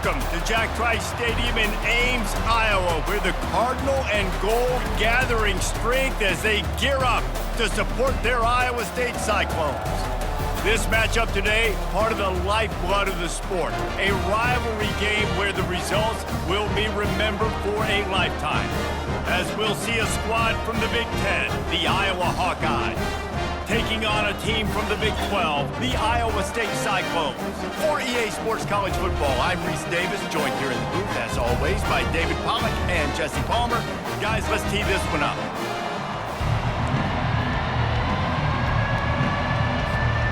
Welcome to Jack Trice Stadium in Ames, Iowa, where the Cardinal and Gold gathering strength as they gear up to support their Iowa State Cyclones. This matchup today, part of the lifeblood of the sport, a rivalry game where the results will be remembered for a lifetime. As we'll see a squad from the Big Ten, the Iowa Hawkeyes, taking on a team from the Big 12, the Iowa State Cyclones. For EA Sports College Football, I'm Reese Davis, joined here in the booth, as always, by David Pollack and Jesse Palmer. Guys, let's tee this one up.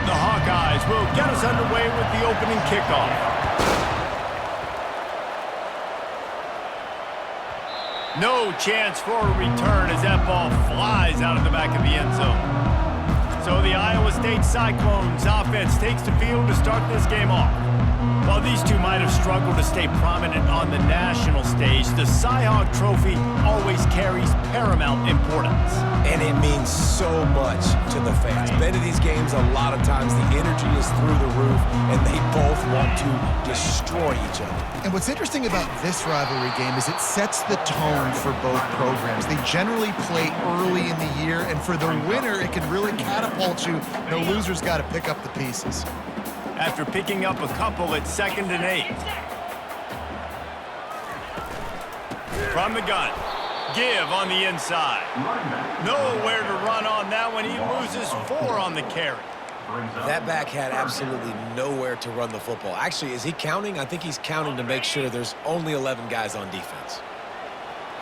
The Hawkeyes will get us underway with the opening kickoff. No chance for a return as that ball flies out of the back of the end zone. So the Iowa State Cyclones offense takes the field to start this game off. While these two might have struggled to stay prominent on the national stage, the Cy-Hawk Trophy always carries paramount importance. And it means so much to the fans. Been to these games a lot of times, the energy is through the roof, and they both want to destroy each other. And what's interesting about this rivalry game is it sets the tone for both programs. They generally play early in the year, and for the winner, it can really catapult you. The loser's got to pick up the pieces. After picking up a couple at 2nd and 8. From the gun. Give on the inside. Nowhere to run on that one. He loses 4 on the carry. That back had absolutely nowhere to run the football. Actually, is he counting? I think he's counting to make sure there's only 11 guys on defense.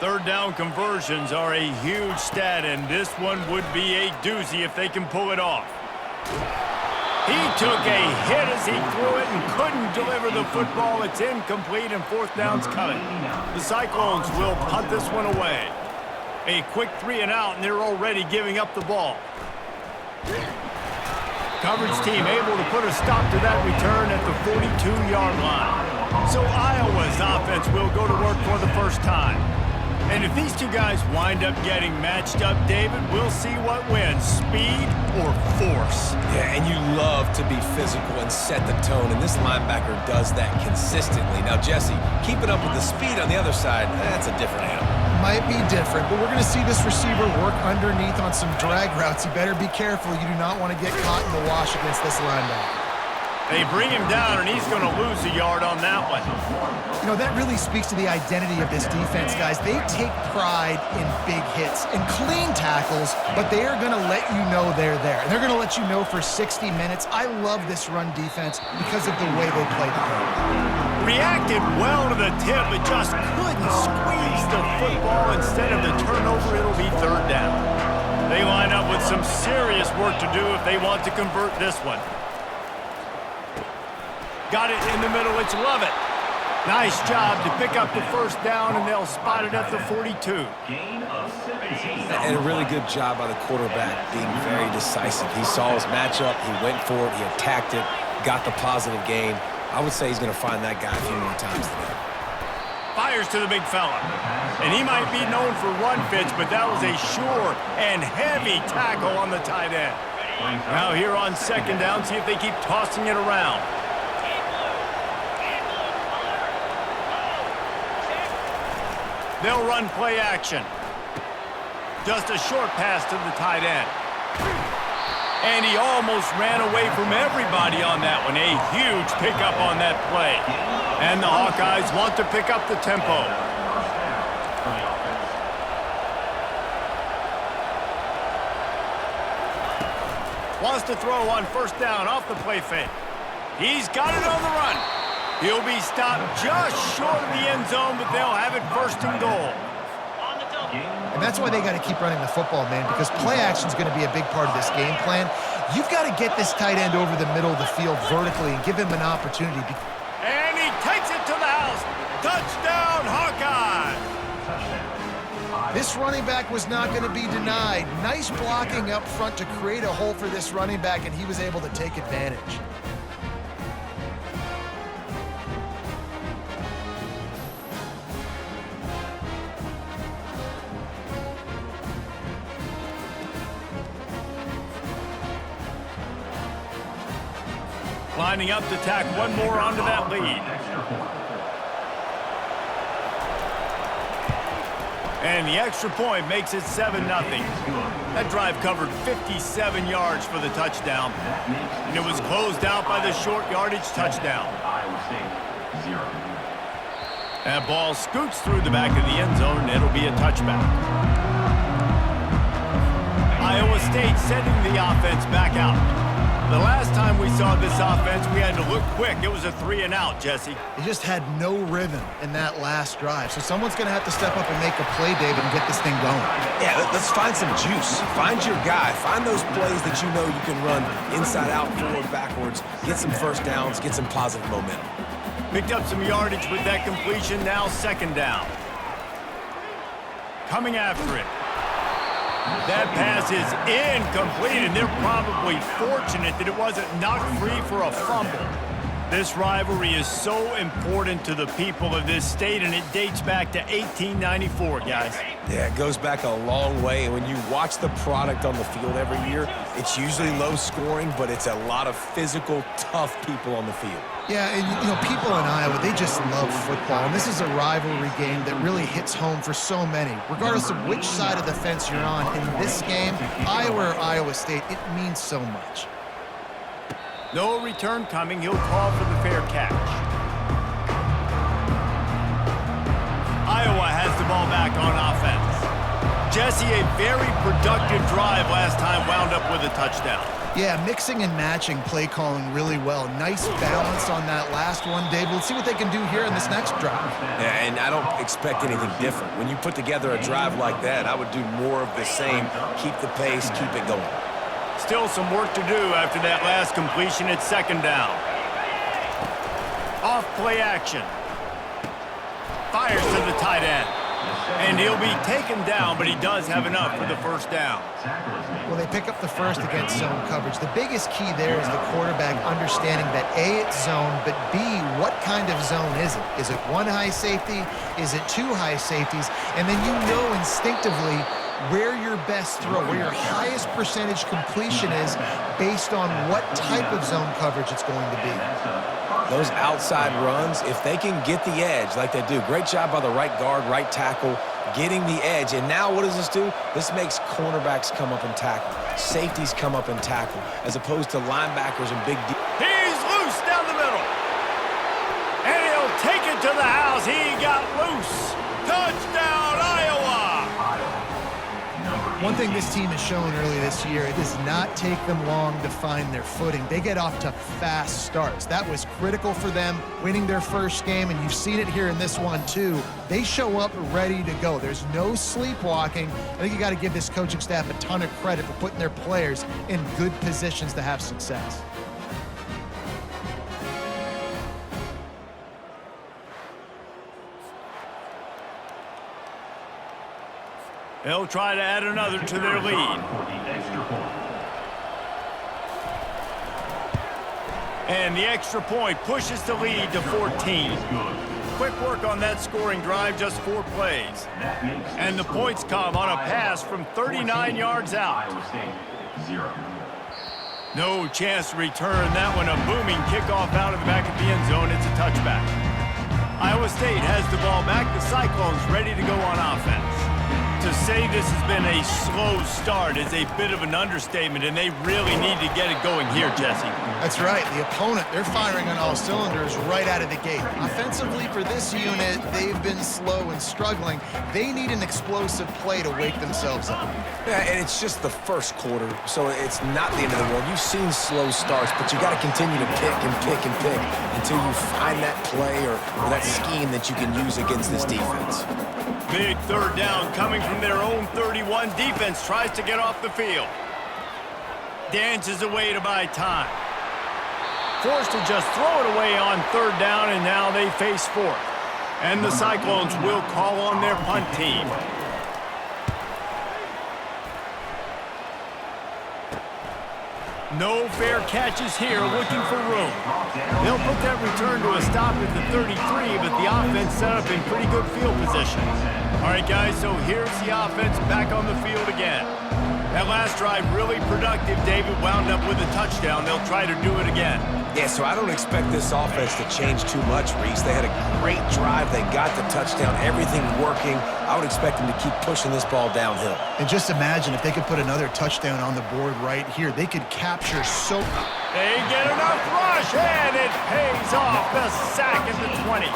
Third down conversions are a huge stat, and this one would be a doozy if they can pull it off. He took a hit as he threw it and couldn't deliver the football. It's incomplete, and 4th down's coming. The Cyclones will punt this one away. A quick 3 and out, and they're already giving up the ball. Coverage team able to put a stop to that return at the 42-yard line. So Iowa's offense will go to work for the first time. And if these two guys wind up getting matched up, David, we'll see what wins, speed or force. Yeah, and you love to be physical and set the tone, and this linebacker does that consistently. Now, Jesse, keeping up with the speed on the other side, that's a different animal. Might be different, but we're going to see this receiver work underneath on some drag routes. You better be careful. You do not want to get caught in the wash against this linebacker. They bring him down, and he's going to lose a yard on that one. You know, that really speaks to the identity of this defense, guys. They take pride in big hits and clean tackles, but they are going to let you know they're there. And they're going to let you know for 60 minutes. I love this run defense because of the way they play the game. Reacted well to the tip, but just couldn't squeeze the football. Instead of the turnover, it'll be 3rd down. They line up with some serious work to do if they want to convert this one. Got it in the middle. It's Lovett. Nice job to pick up the 1st down, and they'll spot it at the 42. And a really good job by the quarterback being very decisive. He saw his matchup. He went for it. He attacked it, got the positive gain. I would say he's going to find that guy a few more times today. Fires to the big fella. And he might be known for run fits, but that was a sure and heavy tackle on the tight end. Now here on 2nd down, see if they keep tossing it around. They'll run play action. Just a short pass to the tight end. And he almost ran away from everybody on that one. A huge pickup on that play. And the Hawkeyes want to pick up the tempo. Wants to throw on 1st down off the play fake. He's got it on the run. He'll be stopped just short of the end zone, but they'll have it 1st and goal. And that's why they got to keep running the football, man, because play action is going to be a big part of this game plan. You've got to get this tight end over the middle of the field vertically and give him an opportunity. And he takes it to the house. Touchdown, Hawkeye! This running back was not going to be denied. Nice blocking up front to create a hole for this running back, and he was able to take advantage. Lining up to tack one more onto that lead. And the extra point makes it 7-0. That drive covered 57 yards for the touchdown. And it was closed out by the short yardage touchdown. That ball scoots through the back of the end zone, and it'll be a touchback. Iowa State sending the offense back out. The last time we saw this offense, we had to look quick. It was a 3-and-out, Jesse. They just had no rhythm in that last drive. So someone's going to have to step up and make a play, David, and get this thing going. Yeah, let's find some juice. Find your guy. Find those plays that you know you can run inside out, forward, backwards. Get some first downs. Get some positive momentum. Picked up some yardage with that completion. Now 2nd down. Coming after it. That pass is incomplete, and they're probably fortunate that it wasn't knocked free for a fumble. This rivalry is so important to the people of this state, and it dates back to 1894, guys. Yeah, it goes back a long way, and when you watch the product on the field every year, it's usually low scoring, but it's a lot of physical, tough people on the field. Yeah, and people in Iowa, they just love football, and this is a rivalry game that really hits home for so many. Regardless of which side of the fence you're on, in this game, Iowa or Iowa State, it means so much. No return coming. He'll call for the fair catch. Iowa has the ball back on offense. Jesse, a very productive drive last time wound up with a touchdown. Yeah, mixing and matching play calling really well. Nice balance on that last one, Dave. Let's see what they can do here in this next drive. Yeah, and I don't expect anything different. When you put together a drive like that, I would do more of the same. Keep the pace, keep it going. Still some work to do after that last completion at 2nd down. Off play action. Fires to the tight end. And he'll be taken down, but he does have enough for the 1st down. Well, they pick up the first against zone coverage. The biggest key there is the quarterback understanding that A, it's zone, but B, what kind of zone is it? Is it one high safety? Is it two high safeties? And then you know instinctively where your best throw, where your highest percentage completion is based on what type of zone coverage it's going to be. Those outside runs, if they can get the edge like they do, great job by the right guard, right tackle, getting the edge. And now what does this do? This makes cornerbacks come up and tackle, safeties come up and tackle, as opposed to linebackers and big D. He's loose down the middle. And he'll take it to the house. He got loose. Touchdown, Iowa! One thing this team has shown early this year, it does not take them long to find their footing. They get off to fast starts. That was critical for them, winning their first game, and you've seen it here in this one too. They show up ready to go. There's no sleepwalking. I think you got to give this coaching staff a ton of credit for putting their players in good positions to have success. They'll try to add another to their lead. And the extra point pushes the lead to 14. Quick work on that scoring drive, just 4 plays. And the points come on a pass from 39 yards out. No chance to return that one. A booming kickoff out of the back of the end zone. It's a touchback. Iowa State has the ball back. The Cyclones ready to go on offense. To say this has been a slow start is a bit of an understatement, and they really need to get it going here, Jesse. That's right. The opponent, they're firing on all cylinders right out of the gate. Offensively for this unit, they've been slow and struggling. They need an explosive play to wake themselves up. Yeah, and it's just the first quarter, so it's not the end of the world. You've seen slow starts, but you got to continue to pick and pick and pick until you find that play or that scheme that you can use against this defense. Big 3rd down coming from their own 31. Defense tries to get off the field. Dances away to buy time. Forced to just throw it away on 3rd down, and now they face 4th. And the Cyclones will call on their punt team. No fair catches here, looking for room. They'll put that return to a stop at the 33, but the offense set up in pretty good field position. All right, guys, so here's the offense back on the field again. That last drive really productive. David wound up with a touchdown. They'll try to do it again. Yeah, so I don't expect this offense to change too much, Reese. They had a great drive. They got the touchdown. Everything working. I would expect them to keep pushing this ball downhill. And just imagine if they could put another touchdown on the board right here. They could capture so... They get enough rush, and it pays off. The sack at the 20.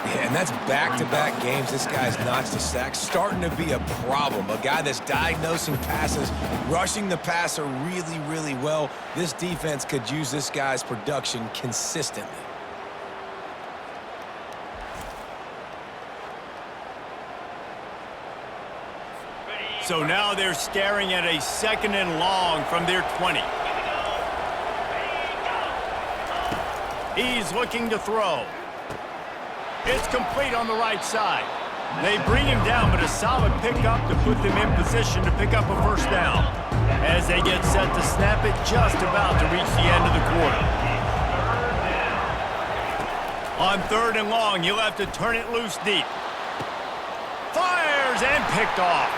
Yeah, and that's back-to-back games. This guy's notched a sack. Starting to be a problem. A guy that's diagnosing passes, rushing the passer really, really well. This defense could use this guy's production consistently. So now they're staring at a 2nd and long from their 20. He's looking to throw. It's complete on the right side. They bring him down, but a solid pickup to put them in position to pick up a first down. As they get set to snap it, just about to reach the end of the quarter. On 3rd and long, you'll have to turn it loose deep. Fires and picked off.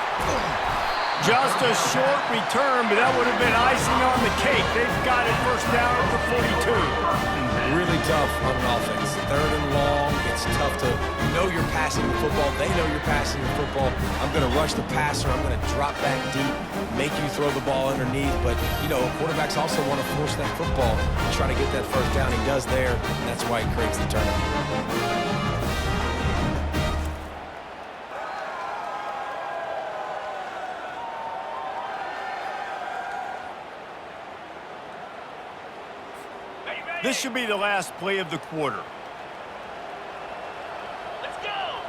Just a short return, but that would have been icing on the cake. They've got it first down at the 42. Really tough on an offense. 3rd and long, it's tough to know you're passing the football. They know you're passing the football. I'm going to rush the passer. I'm going to drop back deep, make you throw the ball underneath. But, you know, quarterbacks also want to force that football and try to get that first down. He does there, and that's why he creates the turnover. This should be the last play of the quarter. Let's go!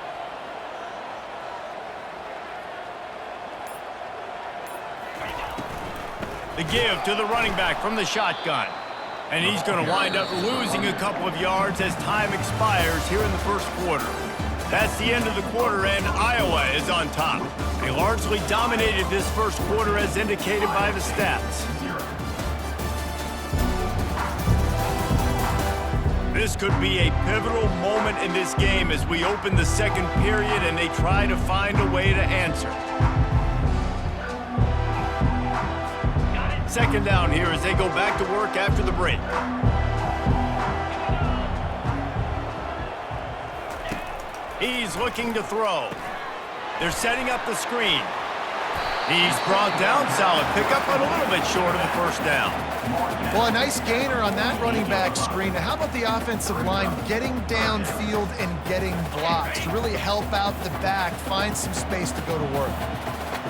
The give to the running back from the shotgun. And he's going to wind up losing a couple of yards as time expires here in the first quarter. That's the end of the quarter, and Iowa is on top. They largely dominated this first quarter as indicated by the stats. This could be a pivotal moment in this game as we open the 2nd period and they try to find a way to answer. 2nd down here as they go back to work after the break. He's looking to throw. They're setting up the screen. He's brought down, solid pickup, but a little bit short of the first down. Well, a nice gainer on that running back screen. Now, how about the offensive line getting downfield and getting blocks to really help out the back, find some space to go to work?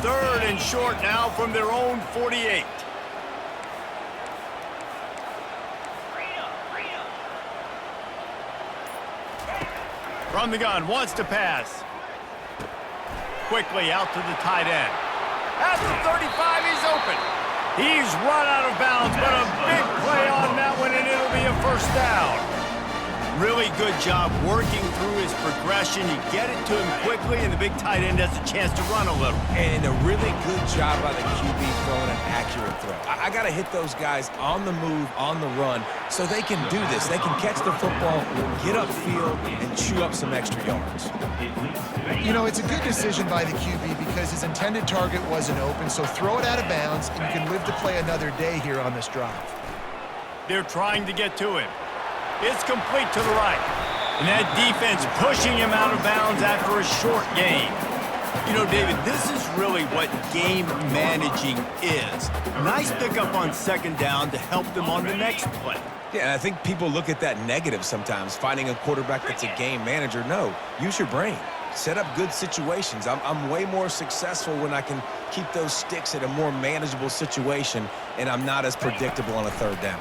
3rd and short now from their own 48. From the gun, wants to pass. Quickly out to the tight end. At the 35, he's open. He's run out of bounds, but a big play on that one, and it'll be a first down. Really good job working through his progression. You get it to him quickly, and the big tight end has a chance to run a little. And a really good job by the QB throwing an accurate throw. I got to hit those guys on the move, on the run, so they can do this. They can catch the football, get upfield, and chew up some extra yards. You know, it's a good decision by the QB because his intended target wasn't open, so throw it out of bounds, and you can live to play another day here on this drive. They're trying to get to him. It's complete to the right. And that defense pushing him out of bounds after a short gain. You know, David, this is really what game managing is. Nice pickup on 2nd down to help them on the next play. Yeah, and I think people look at that negative sometimes, finding a quarterback that's a game manager. No, use your brain. Set up good situations. I'm way more successful when I can keep those sticks at a more manageable situation, and I'm not as predictable on a 3rd down.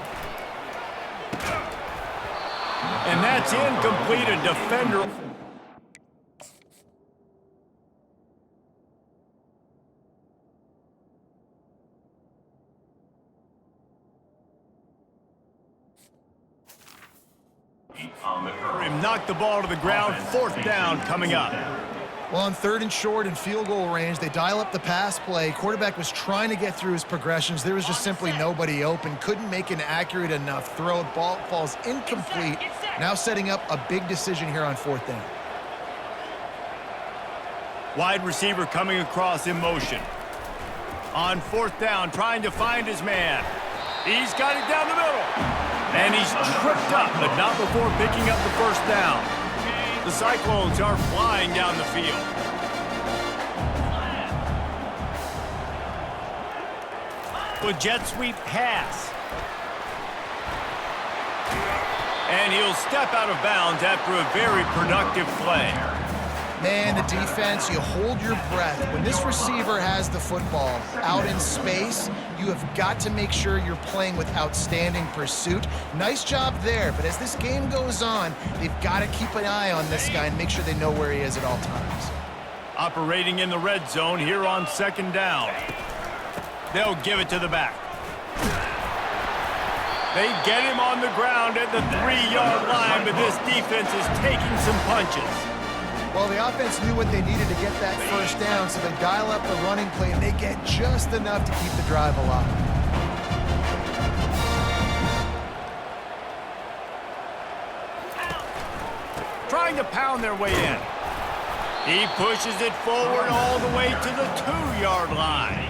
And that's incomplete. A defender. Knocked the ball to the ground. 4th down coming up. Well, on 3rd and short and field goal range, they dial up the pass play. Quarterback was trying to get through his progressions. There was just simply nobody open. Couldn't make an accurate enough throw. Ball falls incomplete. Now setting up a big decision here on 4th down. Wide receiver coming across in motion. On 4th down, trying to find his man. He's got it down the middle. And he's tripped up, but not before picking up the 1st down. The Cyclones are flying down the field. A jet sweep pass. And he'll step out of bounds after a very productive play. Man, the defense, you hold your breath. When this receiver has the football out in space, you have got to make sure you're playing with outstanding pursuit. Nice job there, but as this game goes on, they've got to keep an eye on this guy and make sure they know where he is at all times. Operating in the red zone here on 2nd down. They'll give it to the back. They get him on the ground at the 3-yard line, but this defense is taking some punches. Well, the offense knew what they needed to get that 1st down, so they dial up the running play, and they get just enough to keep the drive alive. Trying to pound their way in. He pushes it forward all the way to the 2-yard line.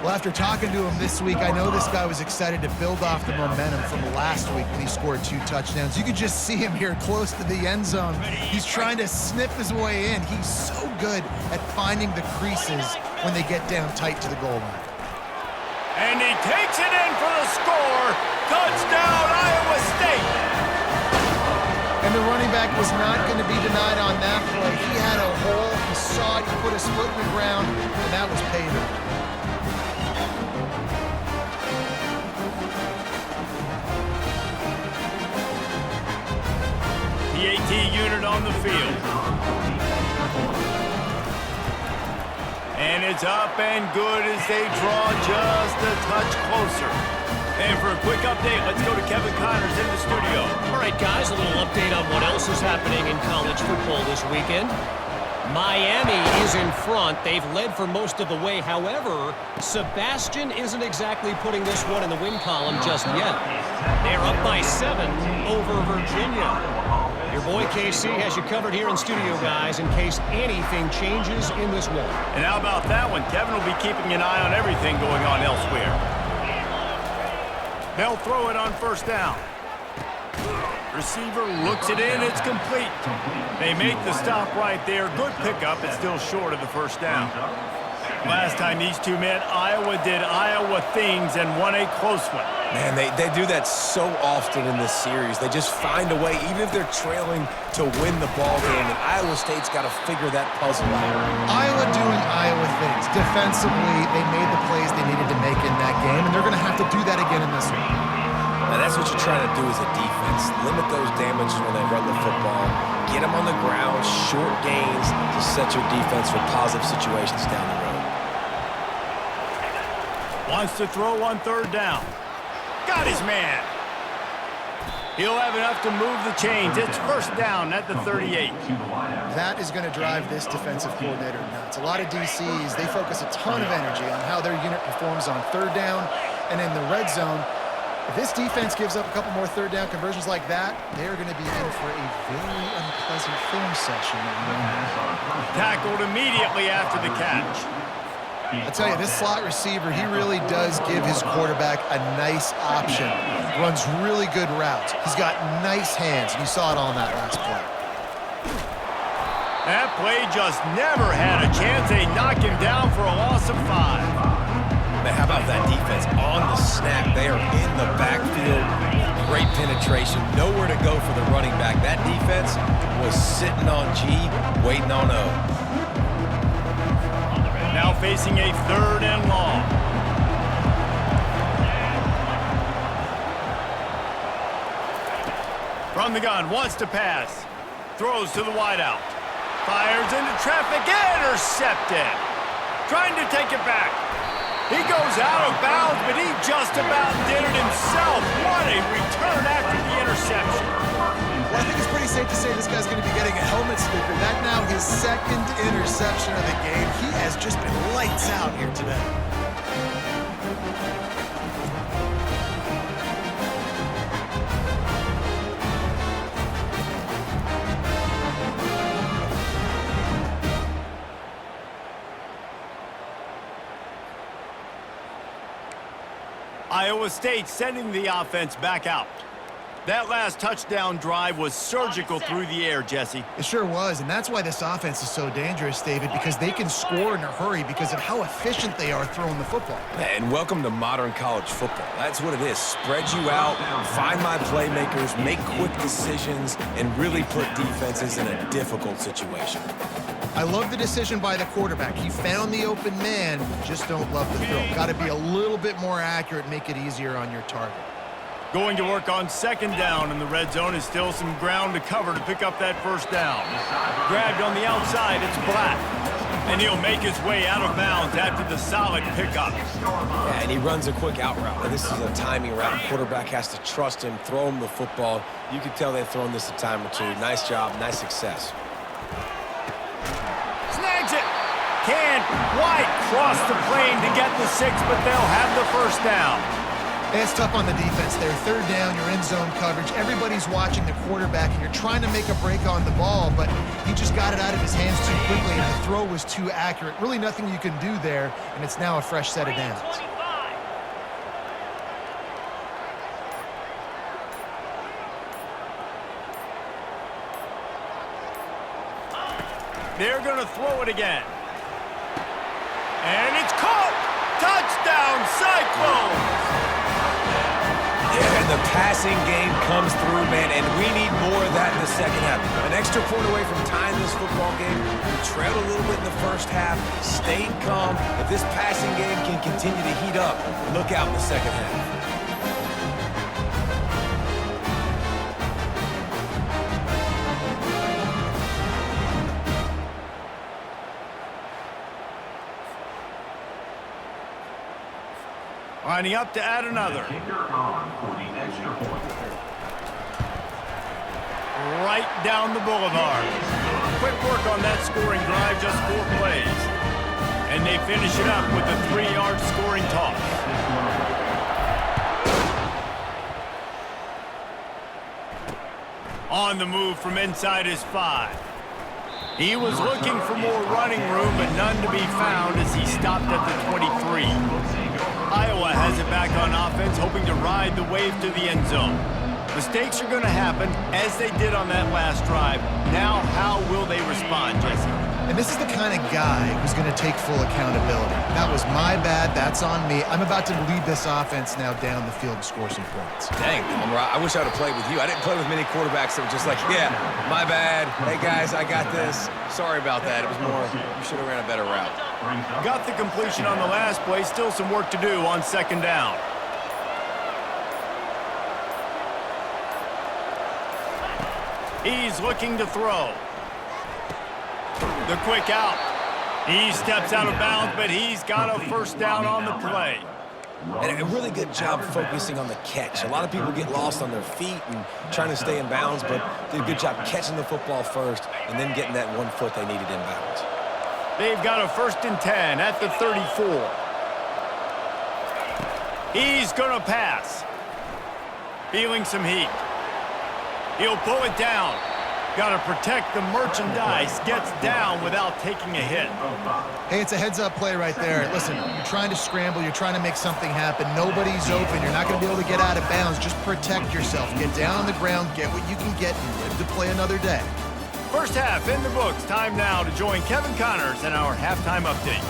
Well, after talking to him this week, I know this guy was excited to build off the momentum from last week when he scored 2 touchdowns. You could just see him here close to the end zone. He's trying to snip his way in. He's so good at finding the creases when they get down tight to the goal line. And he takes it in for the score. Touchdown, Iowa State. And the running back was not going to be denied on that play. He had a hole. He saw it. He put his foot in the ground, and that was payback. PAT unit on the field. And it's up and good as they draw just a touch closer. And for a quick update, let's go to Kevin Connors in the studio. All right, guys, a little update on what else is happening in college football this weekend. Miami is in front. They've led for most of the way. However, Sebastian isn't exactly putting this one in the win column just yet. They're up by 7 over Virginia. Your boy KC has you covered here in studio, guys, in case anything changes in this one. And how about that one? Kevin will be keeping an eye on everything going on elsewhere. They'll throw it on 1st down. Receiver looks it in. It's complete. They make the stop right there. Good pickup. It's still short of the 1st down. Last time these two met, Iowa did Iowa things and won a close one. Man, they do that so often in this series. They just find a way, even if they're trailing, to win the ball game. And Iowa State's got to figure that puzzle out. Iowa doing Iowa things. Defensively, they made the plays they needed to make in that game, and they're going to have to do that again in this one. Now, that's what you're trying to do as a defense. Limit those damages when they run the football. Get them on the ground, short gains to set your defense for positive situations down the road. Wants to throw on 3rd down. Got his man. He'll have enough to move the chains. It's 1st down at the 38. That is going to drive this defensive coordinator nuts. A lot of DCs, they focus a ton of energy on how their unit performs on 3rd down and in the red zone. If this defense gives up a couple more 3rd down conversions like that, they're going to be in for a very unpleasant film session. Tackled immediately after the catch. I tell you, this slot receiver, he really does give his quarterback a nice option. Runs really good routes. He's got nice hands. You saw it on that last play. That play just never had a chance. They knock him down for a loss of 5. Man, how about that defense on the snap? They are in the backfield. Great penetration. Nowhere to go for the running back. That defense was sitting on G, waiting on O. Now facing a 3rd and long. From the gun, wants to pass. Throws to the wideout. Fires into traffic, intercepted. Trying to take it back. He goes out of bounds, but he just about did it himself. What a return after the interception. Well, I think it's pretty safe to say this guy's going to be getting a helmet sticker. That now his 2nd interception of the game. He has just been lights out here today. Iowa State sending the offense back out. That last touchdown drive was surgical through the air, Jesse. It sure was, and that's why this offense is so dangerous, David, because they can score in a hurry because of how efficient they are throwing the football. And welcome to modern college football. That's what it is. Spread you out, find my playmakers, make quick decisions, and really put defenses in a difficult situation. I love the decision by the quarterback. He found the open man, just don't love the throw. Got to be a little bit more accurate, make it easier on your target. Going to work on second down, and the red zone is still some ground to cover to pick up that first down. Grabbed on the outside, it's Black. And he'll make his way out of bounds after the solid pickup. Yeah, and he runs a quick out route. Now, this is a timing route. The quarterback has to trust him, throw him the football. You can tell they've thrown this a time or two. Nice job, nice success. Snags it! Can't quite cross the plane to get the 6, but they'll have the first down. It's tough on the defense there. Third down, you're in zone coverage. Everybody's watching the quarterback, and you're trying to make a break on the ball, but he just got it out of his hands too quickly, and the throw was too accurate. Really nothing you can do there, and it's now a fresh set of downs. They're going to throw it again. And it's caught! Touchdown, Cyclones! Yeah, and the passing game comes through, man, and we need more of that in the second half. An extra point away from tying this football game. We trailed a little bit in the first half, stayed calm. If this passing game can continue to heat up, look out in the second half. Lining up to add another. Right down the boulevard. Quick work on that scoring drive, just 4 plays. And they finish it up with a 3-yard scoring toss. On the move from inside his 5. He was looking for more running room, but none to be found as he stopped at the 23. Iowa has it back on offense, hoping to ride the wave to the end zone. Mistakes are going to happen, as they did on that last drive. Now, how will they respond, Jesse? And this is the kind of guy who's going to take full accountability. That was my bad. That's on me. I'm about to lead this offense now down the field and score some points. Dang, I wish I would have played with you. I didn't play with many quarterbacks that were just like, yeah, my bad. Hey, guys, I got this. Sorry about that. It was more, you should have ran a better route. Got the completion on the last play. Still some work to do on second down. He's looking to throw. The quick out. He steps out of bounds, but he's got a first down on the play. And a really good job focusing on the catch. A lot of people get lost on their feet and trying to stay in bounds, but did a good job catching the football first and then getting that 1 foot they needed in bounds. They've got a 1st and 10 at the 34. He's going to pass. Feeling some heat. He'll pull it down. Got to protect the merchandise. Gets down without taking a hit. Hey, it's a heads-up play right there. Listen, you're trying to scramble. You're trying to make something happen. Nobody's open. You're not going to be able to get out of bounds. Just protect yourself. Get down on the ground. Get what you can get and live to play another day. First half in the books. Time now to join Kevin Connors in our halftime update.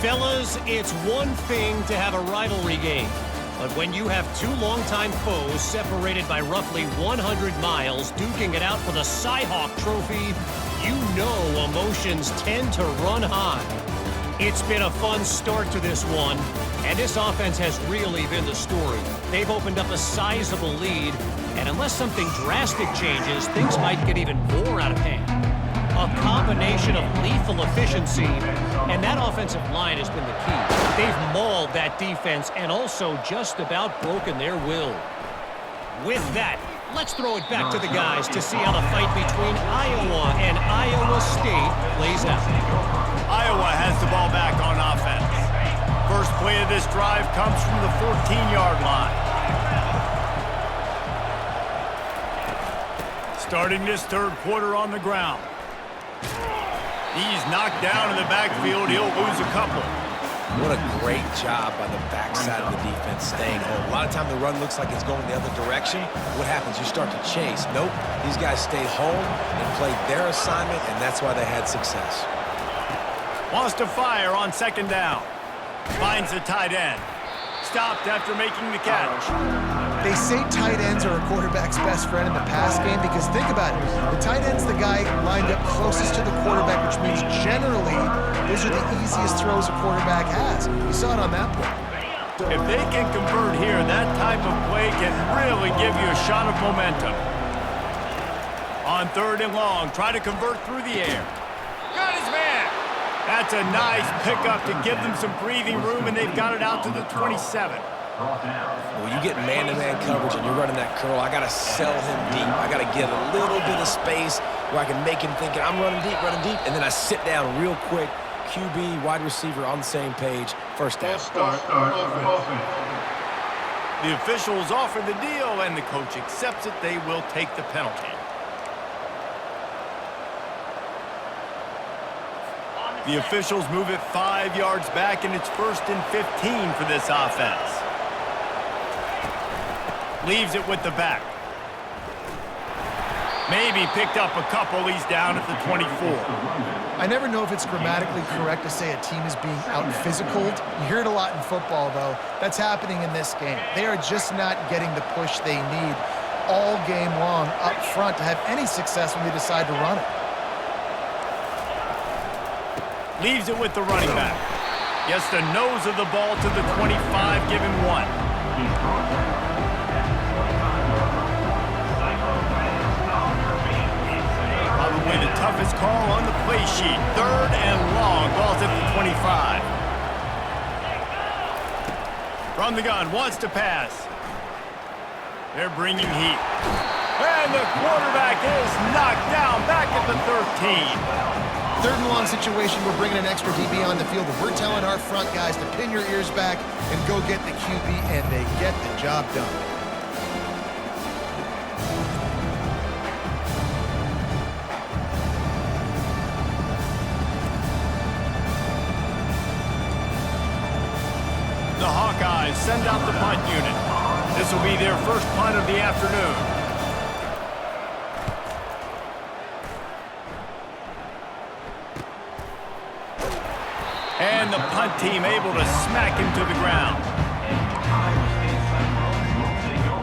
Fellas, it's one thing to have a rivalry game. But when you have 2 longtime foes separated by roughly 100 miles duking it out for the Cy-Hawk Trophy, you know emotions tend to run high. It's been a fun start to this one, and this offense has really been the story. They've opened up a sizable lead, and unless something drastic changes, things might get even more out of hand. A combination of lethal efficiency, and that offensive line has been the key. They've mauled that defense and also just about broken their will. With that, let's throw it back to the guys to see how the fight between Iowa and Iowa State plays out. Iowa has the ball back on offense. First play of this drive comes from the 14-yard line. Starting this third quarter on the ground. He's knocked down in the backfield. He'll lose a couple. What a great job by the backside of the defense staying home. A lot of time the run looks like it's going the other direction. What happens? You start to chase. Nope. These guys stayed home and played their assignment, and that's why they had success. Wants to fire on second down. Finds the tight end. Stopped after making the catch. They say tight ends are a quarterback's best friend in the pass game because think about it. The tight end's the guy lined up closest to the quarterback, which means generally those are the easiest throws a quarterback has. You saw it on that play. If they can convert here, that type of play can really give you a shot of momentum. On third and long, try to convert through the air. Got his man. That's a nice pickup to give them some breathing room, and they've got it out to the 27. Well, you get man-to-man coverage and you're running that curl, I got to sell him deep. I got to give a little bit of space where I can make him think I'm running deep, and then I sit down real quick. QB, wide receiver on the same page. First down. The officials offer the deal, and the coach accepts it. They will take the penalty. The officials move it 5 yards back, and it's 1st and 15 for this offense. Leaves it with the back. Maybe picked up a couple. He's down at the 24. I never know if it's grammatically correct to say a team is being out-physicaled. You hear it a lot in football, though. That's happening in this game. They are just not getting the push they need all game long up front to have any success when they decide to run it. Leaves it with the running back. Gets the nose of the ball to the 25, give him 1. Probably the toughest call on the play sheet. 3rd and long. Ball's at the 25. From the gun, wants to pass. They're bringing heat. And the quarterback is knocked down back at the 13. 3rd and long situation, we're bringing an extra DB on the field, but we're telling our front guys to pin your ears back and go get the QB, and they get the job done. The Hawkeyes send out the punt unit. This will be their first punt of the afternoon. And the punt team able to smack him to the ground.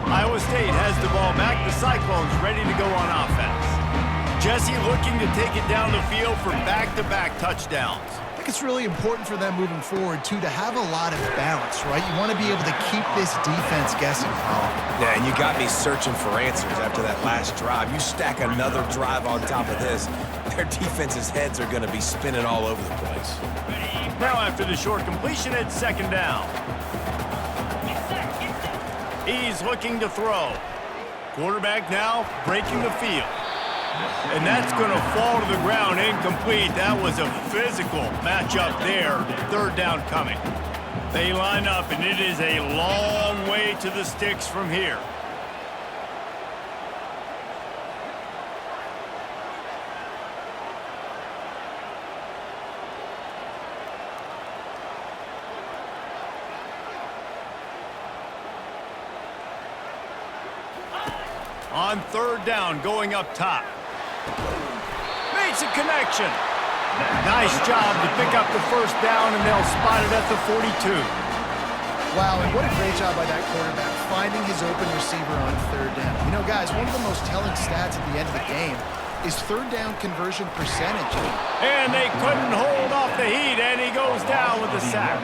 Iowa State has the ball back. The Cyclones ready to go on offense. Jesse looking to take it down the field for back-to-back touchdowns. I think it's really important for them moving forward, too, to have a lot of balance, right? You want to be able to keep this defense guessing. Yeah, and you got me searching for answers after that last drive. You stack another drive on top of this, their defense's heads are going to be spinning all over the place. Now after the short completion, it's 2nd down. He's looking to throw. Quarterback now breaking the field. And that's going to fall to the ground incomplete. That was a physical matchup there. 3rd down coming. They line up, and it is a long way to the sticks from here. On 3rd down, going up top. Makes a connection. Nice job to pick up the 1st down, and they'll spot it at the 42. Wow, and what a great job by that quarterback, finding his open receiver on 3rd down. You know, guys, one of the most telling stats at the end of the game is 3rd down conversion percentage. And they couldn't hold off the heat, and he goes down with a sack.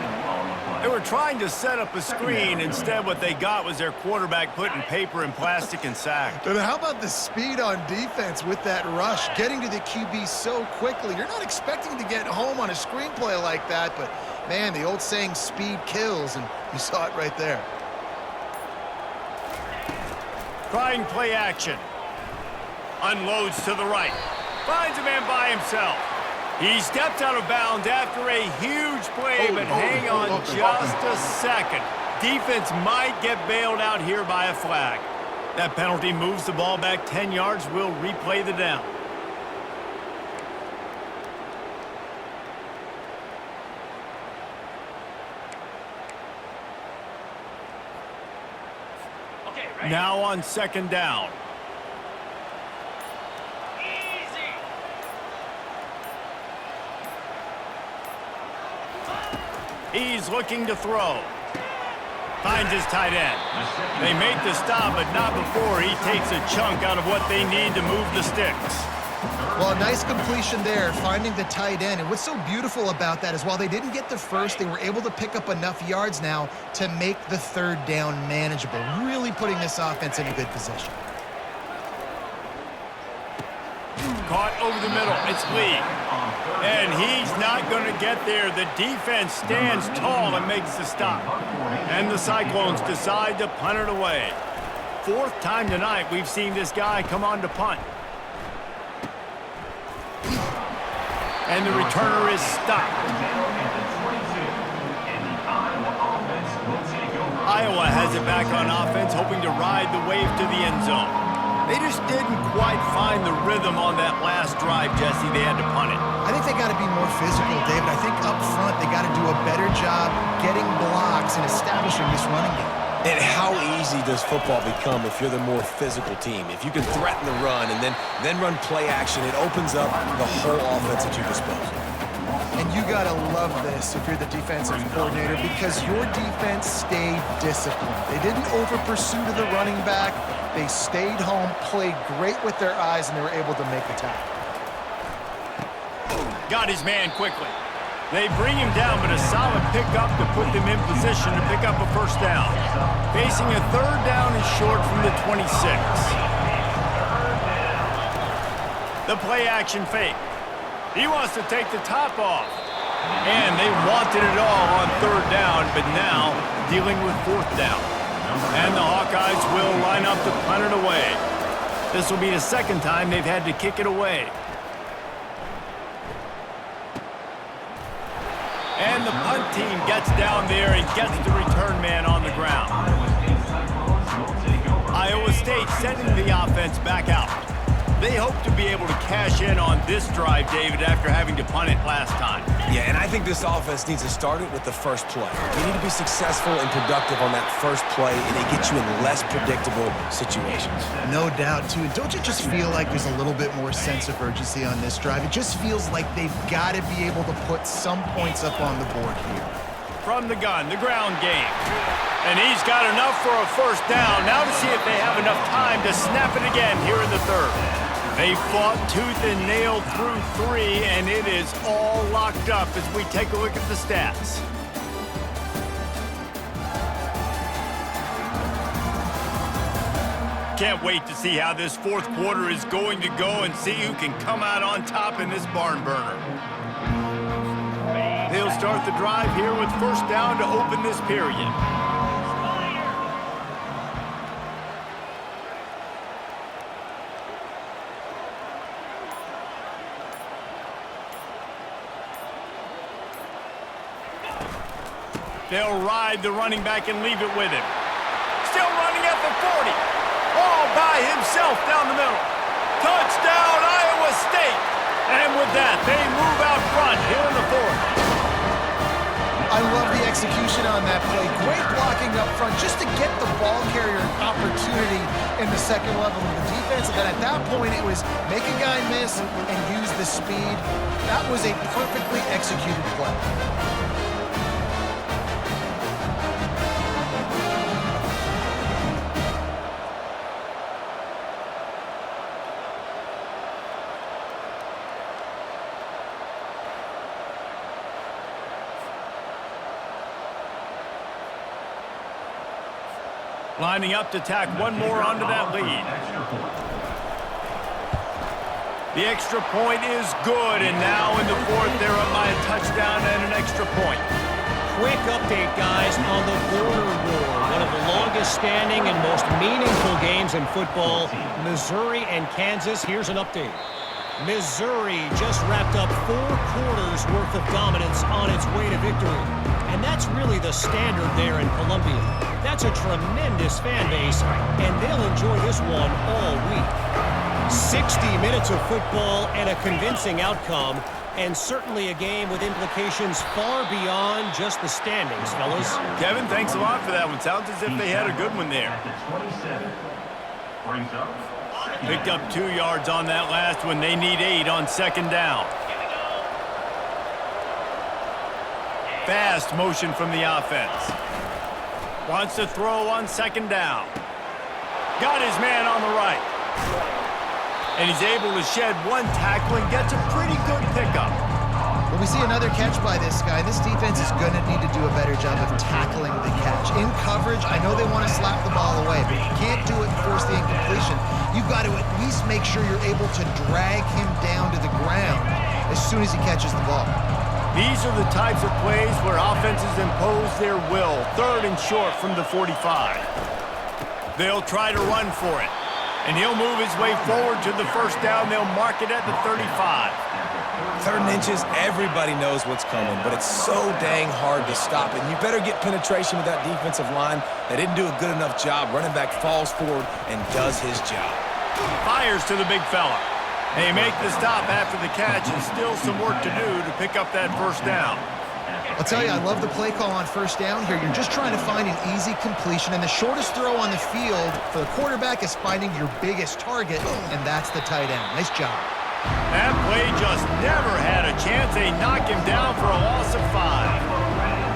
They were trying to set up a screen. Instead, what they got was their quarterback putting paper and plastic and sack. But how about the speed on defense with that rush, getting to the QB so quickly? You're not expecting to get home on a screenplay like that, but, man, the old saying, speed kills, and you saw it right there. Trying play action. Unloads to the right. Finds a man by himself. He stepped out of bounds after a huge play, but hang on just a second. Defense might get bailed out here by a flag. That penalty moves the ball back 10 yards. We'll replay the down. Now on second down. He's looking to throw. Finds his tight end. They make the stop, but not before he takes a chunk out of what they need to move the sticks. Well, a nice completion there, finding the tight end. And what's so beautiful about that is while they didn't get the first, they were able to pick up enough yards now to make the third down manageable, really putting this offense in a good position. Caught over the middle. It's Lee. And he's not going to get there. The defense stands tall and makes the stop. And the Cyclones decide to punt it away. Fourth time tonight we've seen this guy come on to punt. And the returner is stopped. Iowa has it back on offense, hoping to ride the wave to the end zone. They just didn't quite find the rhythm on that last drive, Jesse. They had to punt it. I think they got to be more physical, David. I think up front they got to do a better job getting blocks and establishing this running game. And how easy does football become if you're the more physical team? If you can threaten the run and then run play action, it opens up the whole offense at your disposal. And you got to love this if you're the defensive coordinator because your defense stayed disciplined. They didn't over-pursue to the running back. They stayed home, played great with their eyes, and they were able to make the tackle. Got his man quickly. They bring him down, but a solid pickup to put them in position to pick up a first down. Facing a third down and short from the 26. The play action fake. He wants to take the top off. And they wanted it all on third down, but now dealing with fourth down. And the Hawkeyes will line up to punt it away. This will be the second time they've had to kick it away. And the punt team gets down there and gets the return man on the ground. Iowa State sending the offense back out. They hope to be able to cash in on this drive, David, after having to punt it last time. Yeah, and I think this offense needs to start it with the first play. They need to be successful and productive on that first play, and they get you in less predictable situations. No doubt, too. Don't you just feel like there's a little bit more sense of urgency on this drive? It just feels like they've got to be able to put some points up on the board here. From the gun, the ground game. And he's got enough for a first down. Now to see if they have enough time to snap it again here in the third. They fought tooth and nail through three, and it is all locked up as we take a look at the stats. Can't wait to see how this fourth quarter is going to go and see who can come out on top in this barn burner. They'll start the drive here with first down to open this period. They'll ride the running back and leave it with him. Still running at the 40. All by himself down the middle. Touchdown, Iowa State. And with that, they move out front here in the fourth. I love the execution on that play. Great blocking up front just to get the ball carrier an opportunity in the second level of the defense. And then at that point, it was make a guy miss and use the speed. That was a perfectly executed play. Lining up to tack one more onto that lead. The extra point is good, and now in the fourth, they're up by a touchdown and an extra point. Quick update, guys, on the border war. One of the longest standing and most meaningful games in football, Missouri and Kansas. Here's an update. Missouri just wrapped up 4 quarters worth of dominance on its way to victory. And that's really the standard there in Columbia. That's a tremendous fan base, and they'll enjoy this one all week. 60 minutes of football and a convincing outcome. and certainly a game with implications far beyond just the standings, fellas. Kevin, thanks a lot for that one. Sounds as if they had a good one there. Picked up 2 yards on that last one. They need 8 on second down. Fast motion from the offense. Wants to throw on second down. Got his man on the right. And he's able to shed 1 tackle and gets a pretty good pickup. Well, we see another catch by this guy. This defense is going to need to do a better job of tackling the catch. In coverage, I know they want to slap the ball away, but you can't do it and force the incompletion. You've got to at least make sure you're able to drag him down to the ground as soon as he catches the ball. These are the types of plays where offenses impose their will. 3rd and short from the 45. They'll try to run for it. And he'll move his way forward to the first down. They'll mark it at the 35. 3rd and inches, everybody knows what's coming, but it's so dang hard to stop it. And you better get penetration with that defensive line. They didn't do a good enough job. Running back falls forward and does his job. Fires to the big fella. They make the stop after the catch, and still some work to do to pick up that first down. I'll tell you, I love the play call on first down here. You're just trying to find an easy completion, and the shortest throw on the field for the quarterback is finding your biggest target, and that's the tight end. Nice job. That play just never had a chance. They knock him down for a loss of 5.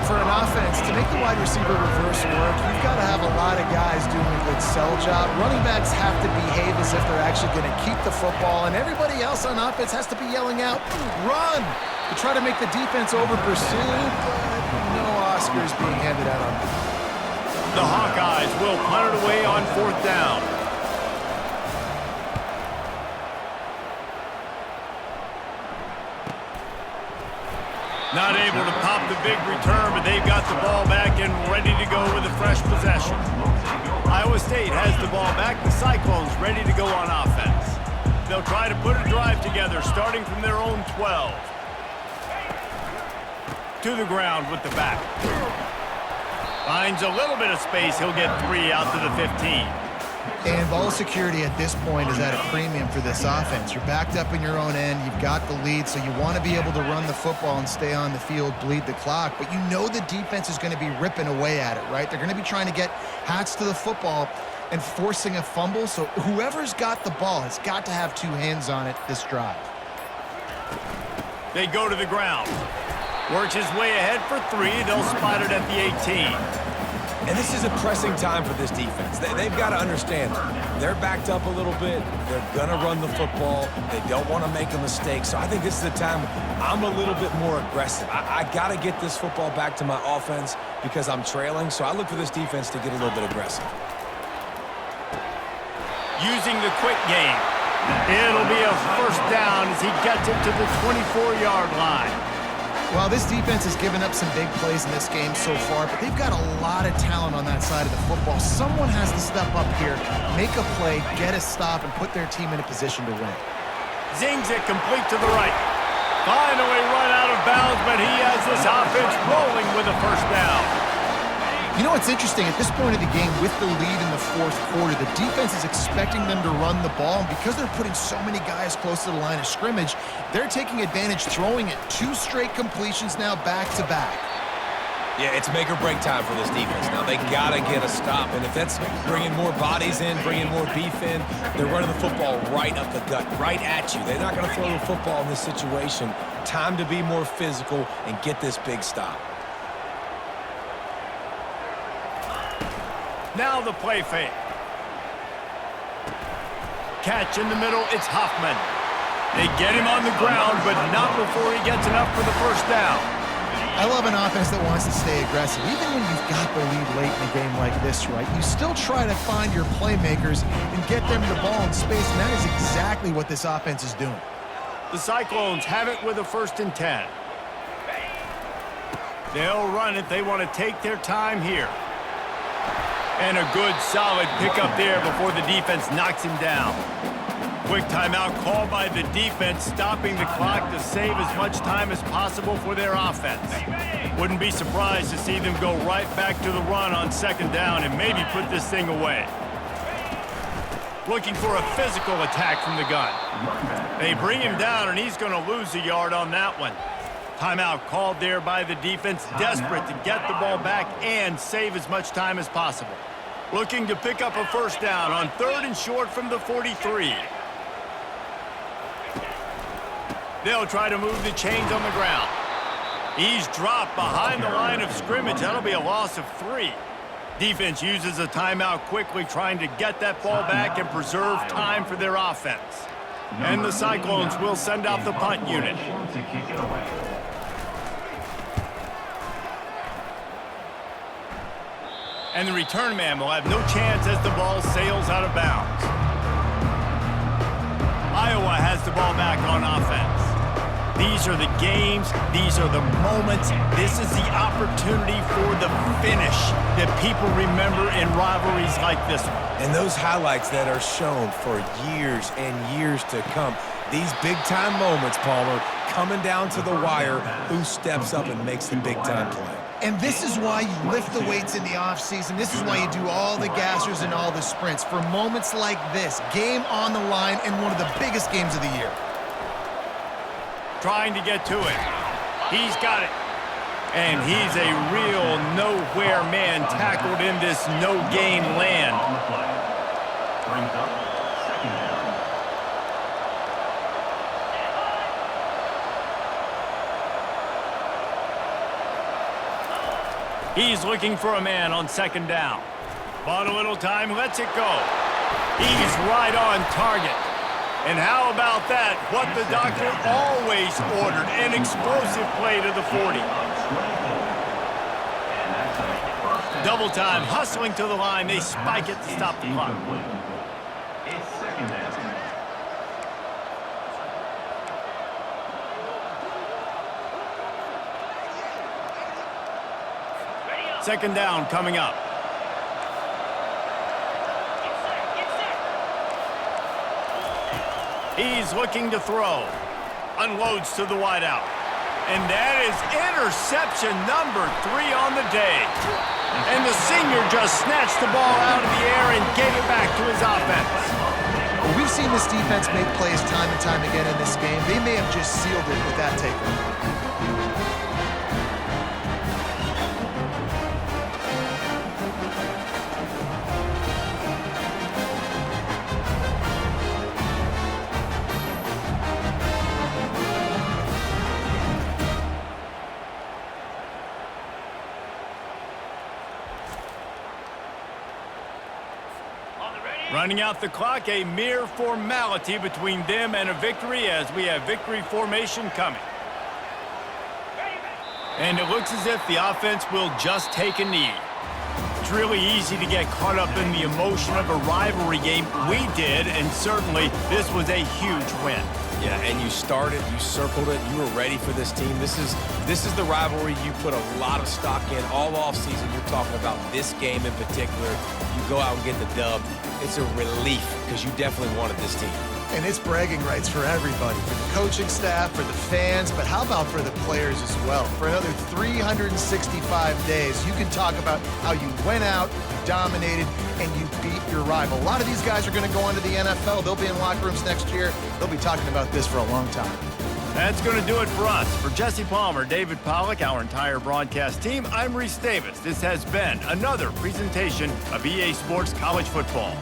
For an offense, to make the wide receiver reverse work, you've got to have a lot of guys doing a good sell job. Running backs have to behave as if they're actually going to keep the football, and everybody else on offense has to be yelling out, run, to try to make the defense over-pursue, but no Oscars being handed out on them. The Hawkeyes will punt it away on 4th down. Not able to pop the big return, but they've got the ball back and ready to go with a fresh possession. Iowa State has the ball back. The Cyclones ready to go on offense. They'll try to put a drive together, starting from their own 12. To the ground with the back. Finds a little bit of space. He'll get 3 out to the 15. And ball security at this point is at a premium for this offense. You're backed up in your own end. You've got the lead, so you want to be able to run the football and stay on the field, bleed the clock. But you know the defense is going to be ripping away at it, right? They're going to be trying to get hats to the football and forcing a fumble. So whoever's got the ball has got to have 2 hands on it this drive. They go to the ground. Works his way ahead for 3. They'll spot it at the 18. And this is a pressing time for this defense. They've got to understand, they're backed up a little bit. They're going to run the football. They don't want to make a mistake. So I think this is the time I'm a little bit more aggressive. I got to get this football back to my offense because I'm trailing. So I look for this defense to get a little bit aggressive. Using the quick game. It'll be a first down as he gets it to the 24-yard line. Well, this defense has given up some big plays in this game so far, but they've got a lot of talent on that side of the football. Someone has to step up here, make a play, get a stop, and put their team in a position to win. Zings it complete to the right. Finally run out of bounds, but he has this offense rolling with a first down. You know what's interesting? At this point of the game, with the lead in the 4th quarter, the defense is expecting them to run the ball, and because they're putting so many guys close to the line of scrimmage, they're taking advantage, throwing it 2 straight completions now back-to-back. Yeah, it's make or break time for this defense. Now, they got to get a stop, and if that's bringing more bodies in, bringing more beef in, they're running the football right up the gut, right at you. They're not going to throw the football in this situation. Time to be more physical and get this big stop. Now the play fake. Catch in the middle, it's Hoffman. They get him on the ground, but not before he gets enough for the first down. I love an offense that wants to stay aggressive. Even when you've got the lead late in a game like this, right, you still try to find your playmakers and get them the ball in space, and that is exactly what this offense is doing. The Cyclones have it with a 1st and 10. They'll run it. They want to take their time here. And a good, solid pickup there before the defense knocks him down. Quick timeout called by the defense, stopping the clock to save as much time as possible for their offense. Wouldn't be surprised to see them go right back to the run on 2nd down and maybe put this thing away. Looking for a physical attack from the gun. They bring him down, and he's going to lose a yard on that one. Timeout called there by the defense, desperate to get the ball back and save as much time as possible. Looking to pick up a first down on 3rd and short from the 43. They'll try to move the chains on the ground. He's dropped behind the line of scrimmage. That'll be a loss of 3. Defense uses a timeout quickly, trying to get that ball back and preserve time for their offense. And the Cyclones will send out the punt unit. And the return man will have no chance as the ball sails out of bounds. Iowa has the ball back on offense. These are the games. These are the moments. This is the opportunity for the finish that people remember in rivalries like this one. And those highlights that are shown for years and years to come. These big-time moments, Palmer, coming down to the wire, who steps up and makes the big-time play. And this is why you lift the weights in the offseason. This is why you do all the gassers and all the sprints. For moments like this, game on the line in one of the biggest games of the year. Trying to get to it. He's got it. And he's a real nowhere man tackled in this no-gain land. Brings up 2nd down. He's looking for a man on 2nd down. Bought a little time, lets it go. He's right on target. And how about that? What the doctor always ordered, an explosive play to the 40. Double time, hustling to the line. They spike it to stop the clock. It's 2nd down. 2nd down coming up. He's looking to throw. Unloads to the wideout. And that is interception number 3 on the day. And the senior just snatched the ball out of the air and gave it back to his offense. Well, we've seen this defense make plays time and time again in this game. They may have just sealed it with that takeaway. Running out the clock, a mere formality between them and a victory as we have victory formation coming. And it looks as if the offense will just take a knee. It's really easy to get caught up in the emotion of a rivalry game. We did, and certainly this was a huge win. Yeah, and you started, you circled it, you were ready for this team. This is the rivalry you put a lot of stock in all offseason. You're talking about this game in particular. You go out and get the dub. It's a relief because you definitely wanted this team. And it's bragging rights for everybody, for the coaching staff, for the fans, but how about for the players as well? For another 365 days, you can talk about how you went out, you dominated, and you beat your rival. A lot of these guys are going to go on to the NFL. They'll be in locker rooms next year. They'll be talking about this for a long time. That's going to do it for us. For Jesse Palmer, David Pollack, our entire broadcast team, I'm Reese Davis. This has been another presentation of EA Sports College Football.